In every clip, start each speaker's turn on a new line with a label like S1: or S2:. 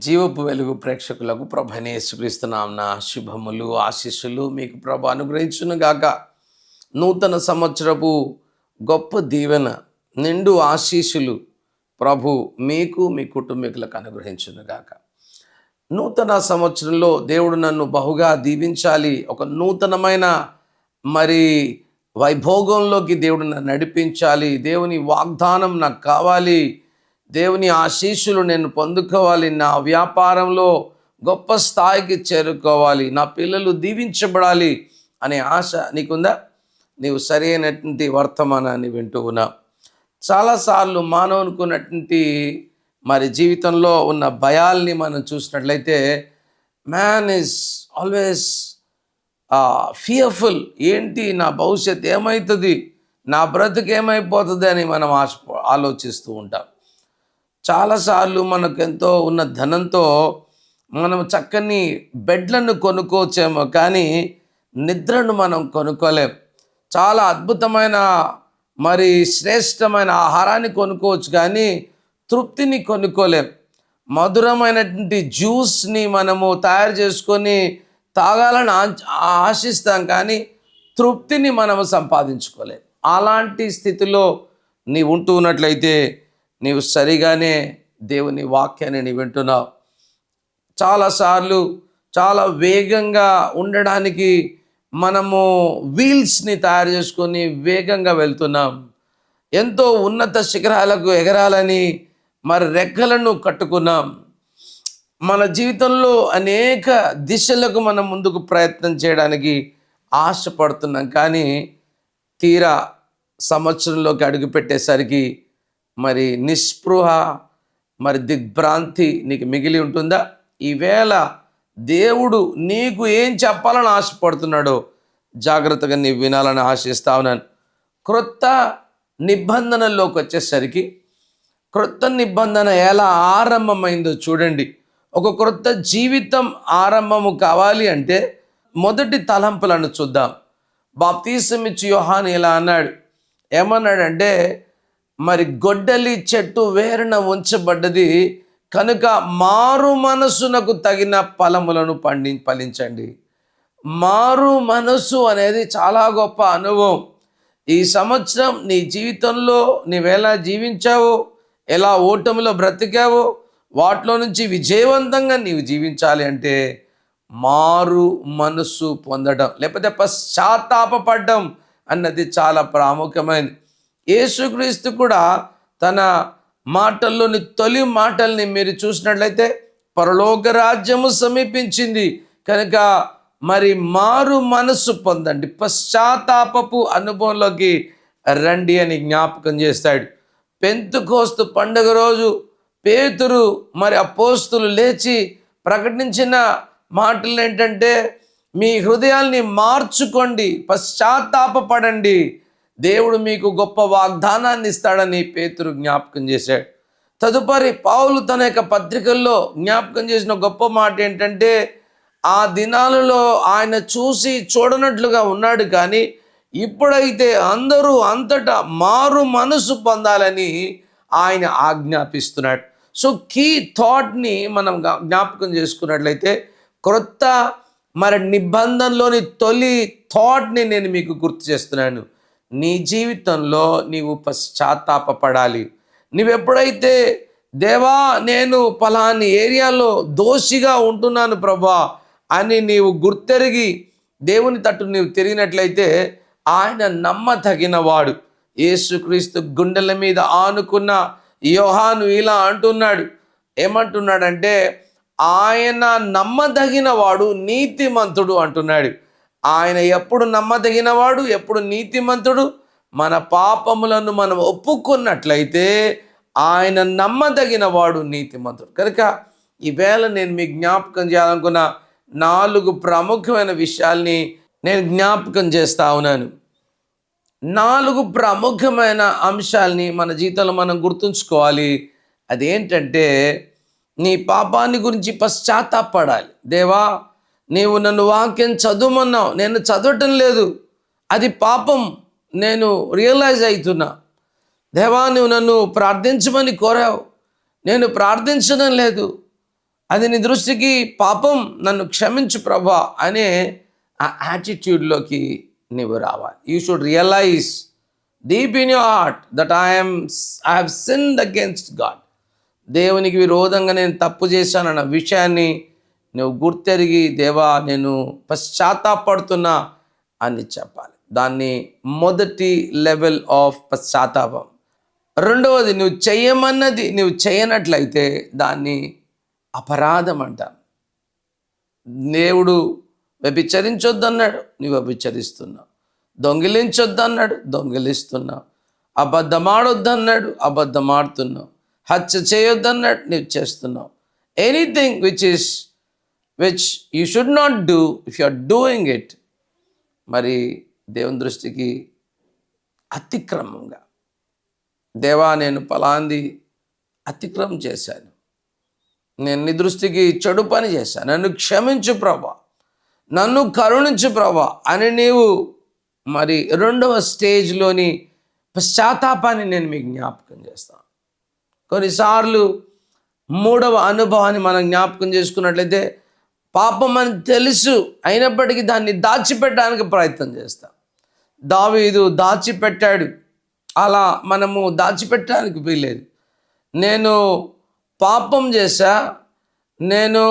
S1: జీవపు వెలుగు ప్రేక్షకులకు ప్రభు అయిన యేసుక్రీస్తు నామమున శుభములు ఆశీస్సులు మీకు ప్రభు అనుగ్రహించును గాక. నూతన సంవత్సరపు గొప్ప దీవెన నిండు ఆశీస్సులు ప్రభు మీకు మీ కుటుంబీకులకు అనుగ్రహించును గాక. నూతన సంవత్సరంలో దేవుడు నన్ను బహుగా దీవించాలి, ఒక నూతనమైన వైభోగంలోకి దేవుడు నన్ను నడిపించాలి, దేవుని వాగ్దానం నాకు కావాలి, దేవుని ఆశీస్సులు నేను పొందుకోవాలి, నా వ్యాపారంలో గొప్ప స్థాయికి చేరుకోవాలి, నా పిల్లలు దీవించబడాలి అనే ఆశ నీకుందా? నీవు సరైనటువంటి వర్తమానాన్ని వింటూ ఉన్నావు. చాలాసార్లు మానవునుకున్నటువంటి జీవితంలో ఉన్న భయాల్ని మనం చూసినట్లయితే మ్యాన్ ఈజ్ ఆల్వేస్ ఫియర్ఫుల్. ఏంటి నా భవిష్యత్ ఏమవుతుంది, నా బ్రతుకు ఏమైపోతుంది అని మనం ఆలోచిస్తూ ఉంటాం. చాలాసార్లు మనకు ఎంతో ఉన్న ధనంతో మనం చక్కని బెడ్లను కొనుక్కోవచ్చేమో, కానీ నిద్రను మనం కొనుక్కోలేం. చాలా అద్భుతమైన శ్రేష్టమైన ఆహారాన్ని కొనుక్కోవచ్చు, కానీ తృప్తిని కొనుక్కోలేం. మధురమైనటువంటి జ్యూస్ని మనము తయారు చేసుకొని తాగాలని ఆశిస్తాం, కానీ తృప్తిని మనము సంపాదించుకోలేం. అలాంటి స్థితిలో నీవు ఉంటూ ఉన్నట్లయితే నీవు సరిగానే దేవుని వాక్యాన్ని నీవు వింటున్నావు. చాలాసార్లు చాలా వేగంగా ఉండడానికి మనము వీల్స్ని తయారు చేసుకొని వేగంగా వెళ్తున్నాం. ఎంతో ఉన్నత శిఖరాలకు ఎగరాలని రెక్కలను కట్టుకున్నాం. మన జీవితంలో అనేక దిశలకు మనం ముందుకు ప్రయత్నం చేయడానికి ఆశపడుతున్నాం, కానీ తీరా సంవత్సరంలోకి అడుగుపెట్టేసరికి నిస్పృహ దిగ్భ్రాంతి నీకు మిగిలి ఉంటుందా? ఈవేళ దేవుడు నీకు ఏం చెప్పాలని ఆశపడుతున్నాడో జాగ్రత్తగా నీవు వినాలని ఆశిస్తా ఉన్నాను. క్రొత్త నిబంధనలోకి వచ్చేసరికి క్రొత్త నిబంధన ఎలా ఆరంభమైందో చూడండి. ఒక క్రొత్త జీవితం ఆరంభము కావాలి అంటే మొదటి తలంపులను చూద్దాం. బాప్తీసం ఇచ్చి యోహాను ఇలా అన్నాడు. ఏమన్నాడంటే, గొడ్డలి చెట్టు వేరున ఉంచబడ్డది కనుక మారు మనసునకు తగిన ఫలములను ఫలించండి. మారు మనసు అనేది చాలా గొప్ప అనుభవం. ఈ సంవత్సరం నీ జీవితంలో నీవెలా జీవించావో, ఎలా ఓటమిలో బ్రతికావో, వాటిలో నుంచి విజయవంతంగా నీవు జీవించాలి అంటే మారు మనసు పొందడం, లేకపోతే పశ్చాత్తాపపడడం అన్నది చాలా ప్రాముఖ్యమైనది. యేసుక్రీస్తు కూడా తన మాటల్లోని తొలి మాటల్ని మీరు చూసినట్లయితే, పరలోక రాజ్యము సమీపించింది కనుక మారు మనసు పొందండి, పశ్చాత్తాపపు అనుభవంలోకి రండి అని జ్ఞాపకం చేస్తాడు. పెంతెకోస్తు పండుగ రోజు పేతురు అపోస్తులు లేచి ప్రకటించిన మాటలు ఏంటంటే, మీ హృదయాల్ని మార్చుకోండి, పశ్చాత్తాపపడండి, దేవుడు మీకు గొప్ప వాగ్దానాన్ని ఇస్తాడని పేతురు జ్ఞాపకం చేశాడు. తదుపరి పౌలు తన యొక్క పత్రికల్లో జ్ఞాపకం చేసిన గొప్ప మాట ఏంటంటే, ఆ దినాలలో ఆయన చూసి చూడనట్లుగా ఉన్నాడు, కానీ ఇప్పుడైతే అందరూ అంతటా మారు మనసు పొందాలని ఆయన ఆజ్ఞాపిస్తున్నాడు. సో కీ థాట్ని మనం జ్ఞాపకం చేసుకున్నట్లయితే, క్రొత్త నిబంధనలోని తొలి థాట్ని నేను మీకు గుర్తు చేస్తున్నాను. నీ జీవితంలో నీవు పశ్చాత్తాపపడాలి. నువ్వెప్పుడైతే దేవా నేను పలాని ఏరియాలో దోషిగా ఉంటున్నాను ప్రభా అని నీవు గుర్తెరిగి దేవుని తట్టు నీవు తిరిగినట్లయితే ఆయన నమ్మదగినవాడు. యేసుక్రీస్తు గుండెల మీద ఆనుకున్న యోహాను ఇలా అంటున్నాడు. ఏమంటున్నాడంటే, ఆయన నమ్మదగినవాడు, నీతిమంతుడు అంటున్నాడు. ఆయన ఎప్పుడు నమ్మదగినవాడు, ఎప్పుడు నీతిమంతుడు? మన పాపములను మనం ఒప్పుకున్నట్లయితే ఆయన నమ్మదగినవాడు, నీతిమంతుడు. కనుక ఈవేళ నేను మీకు జ్ఞాపకం చేయాలనుకున్న 4 ప్రాముఖ్యమైన విషయాల్ని నేను జ్ఞాపకం చేస్తా ఉన్నాను. 4 ప్రాముఖ్యమైన అంశాలని మన జీవితంలో మనం గుర్తుంచుకోవాలి. అదేంటంటే, నీ పాపాన్ని గురించి పశ్చాత్తాపడాలి. దేవా నీవు నన్ను వాక్యం చదువుమన్నావు, నేను చదవటం లేదు, అది పాపం, నేను రియలైజ్ అవుతున్నా. దేవా నువ్వు నన్ను ప్రార్థించమని కోరావు, నేను ప్రార్థించడం లేదు. అది నీ దృష్టికి పాపం, నన్ను క్షమించు ప్రభా అనే ఆ యాటిట్యూడ్లోకి నీవు రావాలి. You should realize deep in your heart that I have sinned against God. దేవునికి విరోధంగా నేను తప్పు చేశానన్న విషయాన్ని నువ్వు గుర్తెరిగి, దేవా నేను పశ్చాత్తాపడుతున్నా అని చెప్పాలి. దాన్ని మొదటి లెవెల్ ఆఫ్ పశ్చాత్తాపం. రెండవది, నువ్వు చెయ్యమన్నది నువ్వు చేయనట్లయితే దాన్ని అపరాధం అంటాం. దేవుడు వ్యభిచరించొద్దన్నాడు, నువ్వు వ్యభిచరిస్తున్నావు. దొంగిలించొద్దన్నాడు, దొంగిలిస్తున్నావు. అబద్ధమాడొద్దన్నాడు, అబద్ధమాడుతున్నావు. హత్య చేయొద్దన్నాడు, నువ్వు చేస్తున్నావు. Anything which you should not do, if you are doing it, మరి దేవుని దృష్టికి అతిక్రమంగా, దేవా నేను ఫలాంది అతిక్రమం చేశాను, నేను నీ దృష్టికి చెడు పని చేశాను, నన్ను క్షమించు ప్రభా, నన్ను కరుణించు ప్రభా అని నీవు మరి రెండవ స్టేజ్లోని పశ్చాత్తాపాన్ని నేను మీకు జ్ఞాపకం చేస్తాను. కొన్నిసార్లు మూడవ అనుభవాన్ని మనం జ్ఞాపకం చేసుకున్నట్లయితే పాపం అని తెలుసు, అయినప్పటికీ దాన్ని దాచిపెట్టడానికి ప్రయత్నం చేస్తాం. దావీదు దాచిపెట్టాడు. అలా మనము దాచిపెట్టడానికి వీలేదు. నేను పాపం చేశా, నేను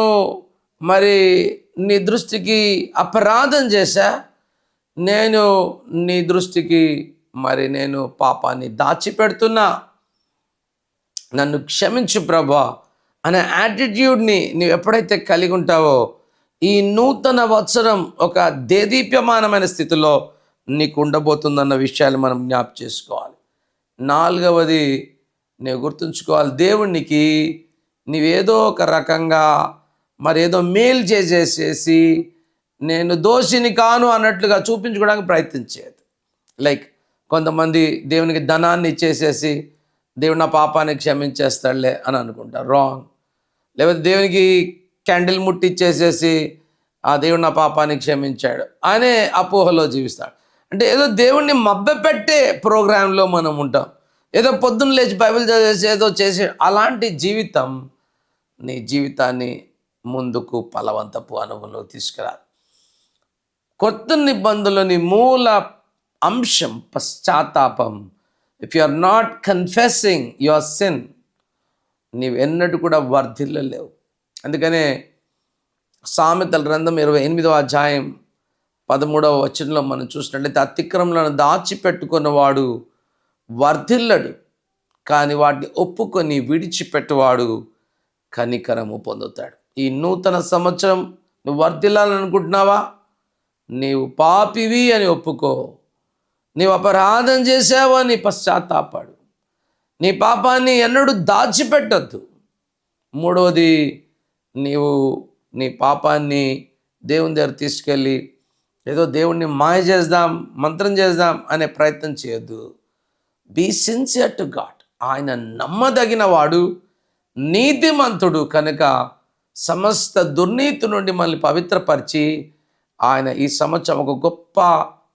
S1: మరి నీ దృష్టికి అపరాధం చేశా, నేను నీ దృష్టికి మరి నేను పాపాన్ని దాచిపెడుతున్నా, నన్ను క్షమించు ప్రభా అనే యాటిట్యూడ్ని నీవు ఎప్పుడైతే కలిగి ఉంటావో, ఈ నూతన వత్సరం ఒక దేదీప్యమానమైన స్థితిలో నీకు ఉండబోతుందన్న విషయాలు మనం జ్ఞాపకం చేసుకోవాలి. నాలుగవది నీవు గుర్తుంచుకోవాలి, దేవునికి నీవేదో ఒక రకంగా మరి ఏదో మేలు చేసేసేసి నేను దోషిని కాను అన్నట్లుగా చూపించుకోవడానికి ప్రయత్నించేది. లైక్ కొంతమంది దేవునికి ధనాన్ని ఇచ్చేసేసి దేవుడు నా పాపాన్ని క్షమించేస్తాడులే అని అనుకుంటారు, రాంగ్. లేకపోతే దేవునికి క్యాండిల్ ముట్టిచ్చేసేసి ఆ దేవుడు నా పాపాన్ని క్షమించాడు అనే అపోహలో జీవిస్తాడు. అంటే ఏదో దేవుణ్ణి మభ్యపెట్టే ప్రోగ్రాంలో మనం ఉంటాం. ఏదో పొద్దున్న లేచి బైబిల్ చదివేసి ఏదో చేసే అలాంటి జీవితం నీ జీవితాన్ని ముందుకు ఫలవంతపు అనుభవంలో తీసుకురాదు. కొత్త నిబంధనలోని మూల అంశం పశ్చాత్తాపం. If you are not confessing your sin, నీవు ఎన్నడూ కూడా వర్ధిల్లలేవు. అందుకనే సామెతల గ్రంథం 28వ అధ్యాయం 13వ వచనంలో మనం చూసినట్లయితే అతిక్రమలను దాచిపెట్టుకున్నవాడు వర్ధిల్లడు, కానీ వాటిని ఒప్పుకొని విడిచిపెట్టువాడు కనికరము పొందుతాడు. ఈ నూతన సంవత్సరం నువ్వు వర్ధిల్లాలనుకుంటున్నావా? నీవు పాపివి అని ఒప్పుకో, నీవు అపరాధం చేసావు అని పశ్చాత్తాపడు, నీ పాపాన్ని ఎన్నడూ దాచిపెట్టద్దు. మూడవది, నీవు నీ పాపాన్ని దేవుని దగ్గర తీసుకెళ్ళి ఏదో దేవుణ్ణి మాయ చేద్దాం, మంత్రం చేద్దాం అనే ప్రయత్నం చేయొద్దు. Be sincere to God. ఆయన నమ్మదగిన వాడు, నీతిమంతుడు కనుక సమస్త దుర్నీతి నుండి మనల్ని పవిత్రపరిచి ఆయన ఈ సంవత్సరం ఒక గొప్ప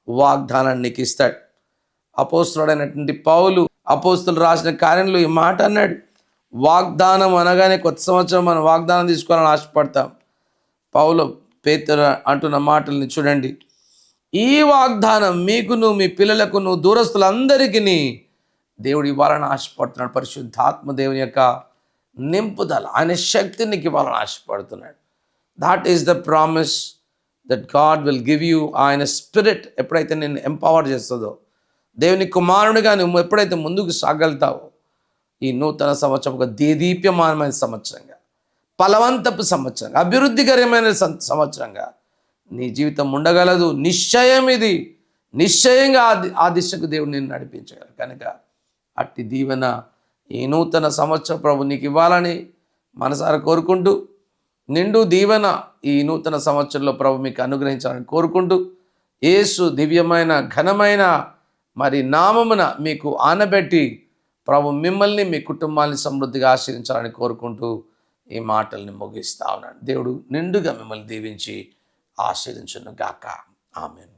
S1: వాగ్దానాన్ని నీకు ఇస్తాడు. అపోస్తులుడైనటువంటి పౌలు అపోస్తులు రాసిన కార్యంలో ఈ మాట అన్నాడు. వాగ్దానం అనగానే కొత్త సంవత్సరం మనం వాగ్దానం తీసుకోవాలని ఆశపడతాం. పౌలు పేతురు అంటున్న మాటల్ని చూడండి. ఈ వాగ్దానం మీకును మీ పిల్లలకును దూరస్తులందరికీ దేవుడు ఇవ్వాలని ఆశపడుతున్నాడు. పరిశుద్ధాత్మ దేవుని యొక్క నింపుదల, ఆయన శక్తిని ఇవ్వాలని ఆశపడుతున్నాడు. That is the promise that God will give you. ఆయన స్పిరిట్ ఎప్పుడైతే నేను ఎంపవర్ చేస్తుందో, దేవుని కుమారునిగా నువ్వు ఎప్పుడైతే ముందుకు సాగలుగుతావో, ఈ నూతన సంవత్సరం ఒక దేదీప్యమానమైన సంవత్సరంగా, ఫలవంతపు సంవత్సరంగా, అభివృద్ధికరమైన సంవత్సరంగా నీ జీవితం ఉండగలదు. నిశ్చయం ఇది. నిశ్చయంగా ఆ దిశకు దేవుడు నిన్ను నడిపించగలరు. కనుక అట్టి దీవెన ఈ నూతన సంవత్సరం ప్రభు నీకు ఇవ్వాలని మనసారా కోరుకుంటూ, నిండు దీవెన ఈ నూతన సంవత్సరంలో ప్రభు మీకు అనుగ్రహించాలని కోరుకుంటూ, యేసు దివ్యమైన ఘనమైన మరి నామమున మీకు ఆనబెట్టి ప్రభు మిమ్మల్ని మీ కుటుంబాన్ని సమృద్ధిగా ఆశీర్వదించాలని కోరుకుంటూ ఈ మాటల్ని ముగిస్తా ఉన్నాను. దేవుడు నిండుగా మిమ్మల్ని దీవించి ఆశీర్వదించును గాక. ఆమేన్.